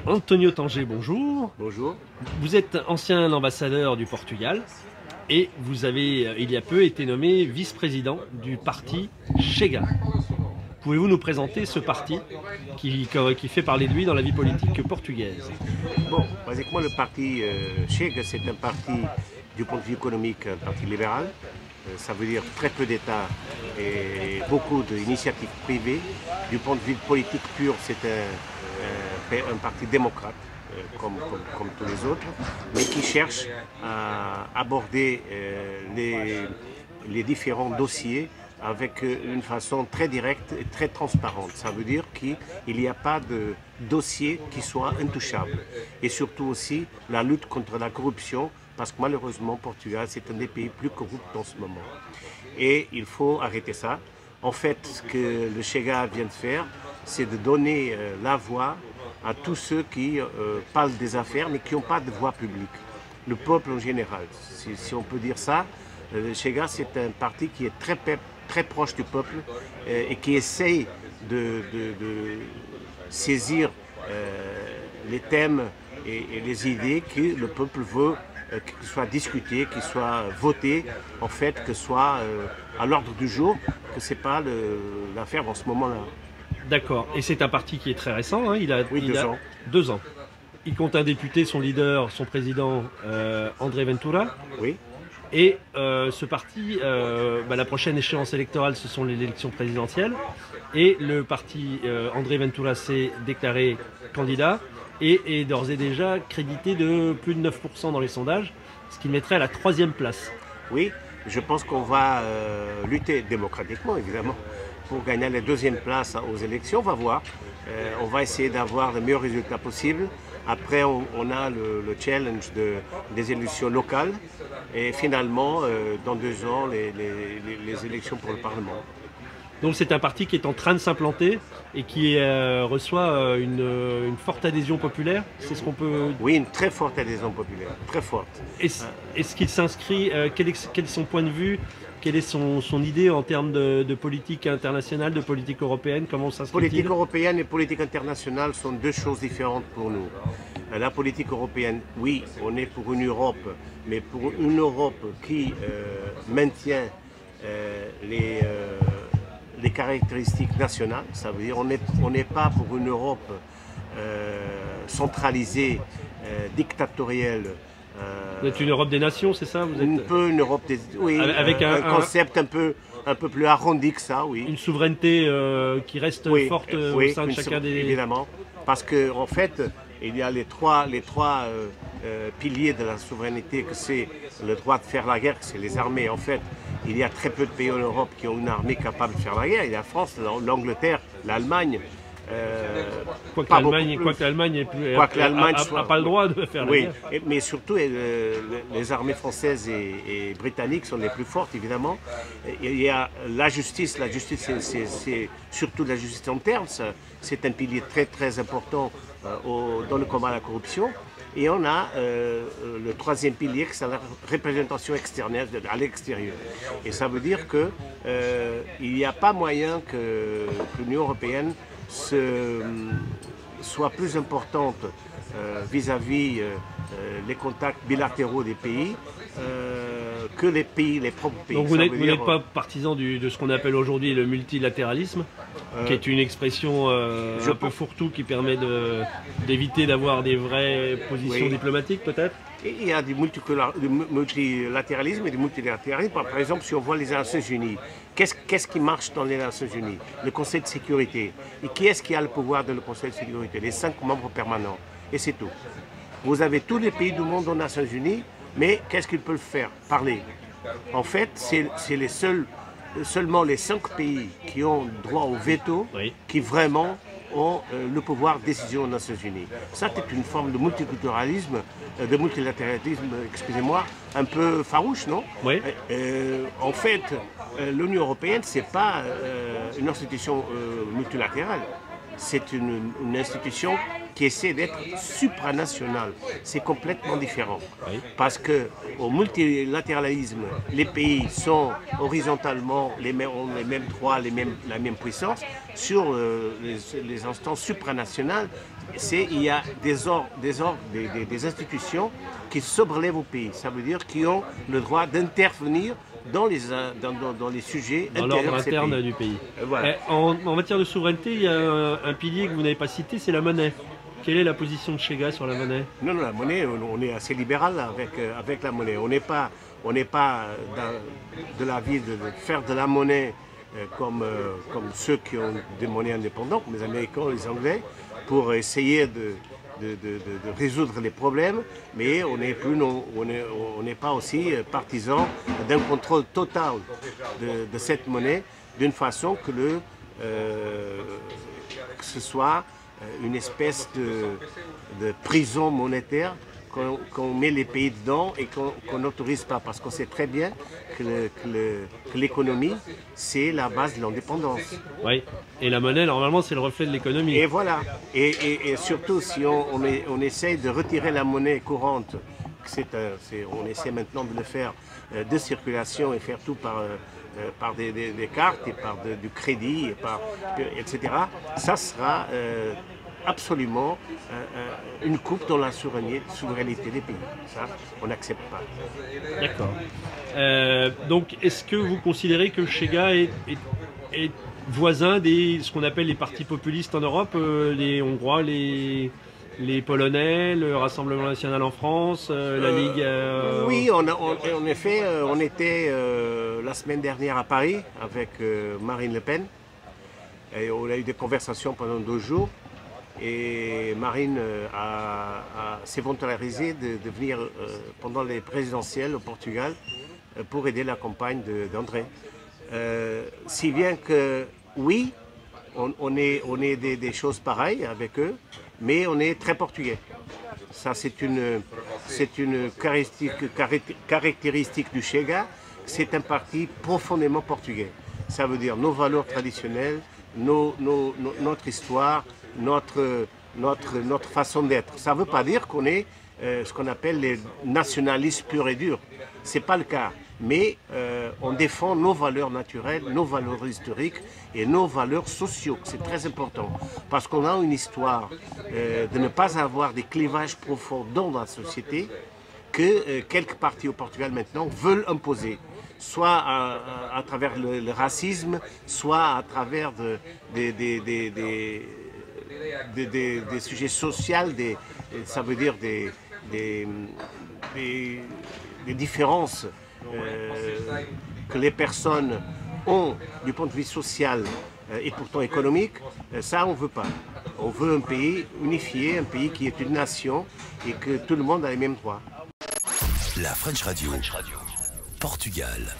Antonio Tanger, bonjour. Bonjour. Vous êtes ancien ambassadeur du Portugal et vous avez, il y a peu, été nommé vice-président du parti Chega. Pouvez-vous nous présenter ce parti qui fait parler de lui dans la vie politique portugaise? Bon, basiquement, le parti Chega, c'est un parti, du point de vue économique, un parti libéral. Ça veut dire très peu d'États et beaucoup d'initiatives privées. Du point de vue politique pur, c'est un parti démocrate, comme tous les autres, mais qui cherche à aborder les différents dossiers avec une façon très directe et très transparente. Ça veut dire qu'il n'y a pas de dossier qui soit intouchable. Et surtout aussi la lutte contre la corruption, parce que malheureusement, Portugal, c'est un des pays plus corrupts en ce moment. Et il faut arrêter ça. En fait, ce que le Chega vient de faire, c'est de donner la voix à tous ceux qui parlent des affaires, mais qui n'ont pas de voix publique. Le peuple en général, si on peut dire ça. Le Chega, c'est un parti qui est très proche du peuple et qui essaye de saisir les thèmes et les idées que le peuple veut qu'ils soient discutés, qu'ils soient votés, en fait, que ce soit à l'ordre du jour, que ce n'est pas l'affaire en ce moment-là. D'accord. Et c'est un parti qui est très récent, hein. Il a 2 ans. Il compte un député, son leader, son président, André Ventura. Oui. Et ce parti, la prochaine échéance électorale, ce sont les élections présidentielles. Et le parti André Ventura s'est déclaré candidat et est d'ores et déjà crédité de plus de 9% dans les sondages, ce qui le mettrait à la 3e place. Oui, je pense qu'on va lutter démocratiquement, évidemment, pour gagner la 2e place aux élections. On va voir. On va essayer d'avoir le meilleur résultat possible. Après, on a le challenge des élections locales. Et finalement, dans 2 ans, les élections pour le Parlement. Donc c'est un parti qui est en train de s'implanter et qui reçoit une forte adhésion populaire. C'est ce qu'on peut... Oui, une très forte adhésion populaire, très forte. Est-ce qu'il s'inscrit, quel est son point de vue? Quelle est son idée en termes de politique internationale, de politique européenne? Comment ça se Politique européenne et politique internationale sont 2 choses différentes pour nous. La politique européenne, oui, on est pour une Europe, mais pour une Europe qui maintient les caractéristiques nationales. Ça veut dire on n'est pas pour une Europe centralisée, dictatorielle. Vous êtes une Europe des nations, c'est ça? Un peu une Europe des... Oui, avec un concept un peu plus arrondi que ça, oui. Une souveraineté qui reste forte au sein de chacun des... Évidemment, parce qu'en fait, il y a les trois piliers de la souveraineté, que c'est le droit de faire la guerre, que c'est les armées. En fait, il y a très peu de pays en Europe qui ont une armée capable de faire la guerre. Il y a la France, l'Angleterre, l'Allemagne. Quoique l'Allemagne n'a pas le droit de faire la guerre. Mais surtout, les armées françaises et britanniques sont les plus fortes, évidemment. Il y a la justice. La justice, c'est surtout la justice interne. C'est un pilier très important dans le combat à la corruption. Et on a le 3e pilier, c'est la représentation externe, à l'extérieur. Et ça veut dire qu'il n'y a pas moyen que l'Union européenne soit plus importante vis-à-vis les contacts bilatéraux des pays que les propres pays. Donc vous n'êtes pas partisan de ce qu'on appelle aujourd'hui le multilatéralisme, qui est une expression un peu fourre-tout qui permet d'éviter d'avoir des vraies positions diplomatiques peut-être? Il y a du multilatéralisme et du multilatéralisme. Par exemple, si on voit les Nations Unies, qu'est-ce qui marche dans les Nations Unies? Le Conseil de sécurité. Et qui est-ce qui a le pouvoir dans le Conseil de sécurité? Les 5 membres permanents. Et c'est tout. Vous avez tous les pays du monde aux Nations Unies, mais qu'est-ce qu'ils peuvent faire? Parler. En fait, c'est seulement les 5 pays qui ont droit au veto qui vraiment ont le pouvoir de décision aux Nations Unies. Ça, c'est une forme de multiculturalisme, de multilatéralisme, excusez-moi, un peu farouche, non? Oui. En fait, l'Union européenne, ce n'est pas une institution multilatérale. C'est une institution qui essaie d'être supranationale. C'est complètement différent. Oui. Parce qu'au multilatéralisme, les pays sont horizontalement ont les mêmes droits, la même puissance. Sur les instances supranationales, il y a des institutions qui se relèvent au pays. Ça veut dire qu'ils ont le droit d'intervenir dans les sujets dans l'ordre interne du pays. Voilà. En matière de souveraineté, il y a un pilier que vous n'avez pas cité, c'est la monnaie. Quelle est la position de Chega sur la monnaie? Non, la monnaie, on est assez libéral avec la monnaie. On n'est pas de l'avis de faire de la monnaie comme ceux qui ont des monnaies indépendantes, comme les Américains, les Anglais, pour essayer de résoudre les problèmes, mais on n'est pas aussi partisan d'un contrôle total de cette monnaie, d'une façon que ce soit une espèce de prison monétaire qu'on met les pays dedans et qu'on n'autorise pas, parce qu'on sait très bien que l'économie, c'est la base de l'indépendance. Oui, et la monnaie, normalement, c'est le reflet de l'économie. Et voilà, et surtout si on essaye de retirer la monnaie courante, on essaie maintenant de le faire de circulation et faire tout par des cartes et par du crédit, etc. Ça sera absolument une coupe dans la souveraineté des pays. Ça, on n'accepte pas. D'accord. Donc, est-ce que vous considérez que Chega est voisin ce qu'on appelle les partis populistes en Europe, les Hongrois, les Polonais, le Rassemblement national en France, la Ligue... Oui, en effet, on était la semaine dernière à Paris avec Marine Le Pen. Et on a eu des conversations pendant 2 jours. Et Marine s'est volontarisée de venir pendant les présidentielles au Portugal pour aider la campagne d'André. Si bien que, oui, on est des choses pareilles avec eux, mais on est très portugais. Ça, c'est une caractéristique du Chega. C'est un parti profondément portugais. Ça veut dire nos valeurs traditionnelles, notre histoire, notre façon d'être. Ça ne veut pas dire qu'on est ce qu'on appelle les nationalistes purs et durs. Ce n'est pas le cas. Mais on défend nos valeurs naturelles, nos valeurs historiques et nos valeurs sociaux. C'est très important. Parce qu'on a une histoire de ne pas avoir des clivages profonds dans la société que quelques partis au Portugal maintenant veulent imposer. Soit à travers le racisme, soit à travers des sujets sociaux, ça veut dire des différences que les personnes ont du point de vue social et pourtant économique. Ça, on ne veut pas. On veut un pays unifié, un pays qui est une nation et que tout le monde a les mêmes droits. La French Radio. Portugal.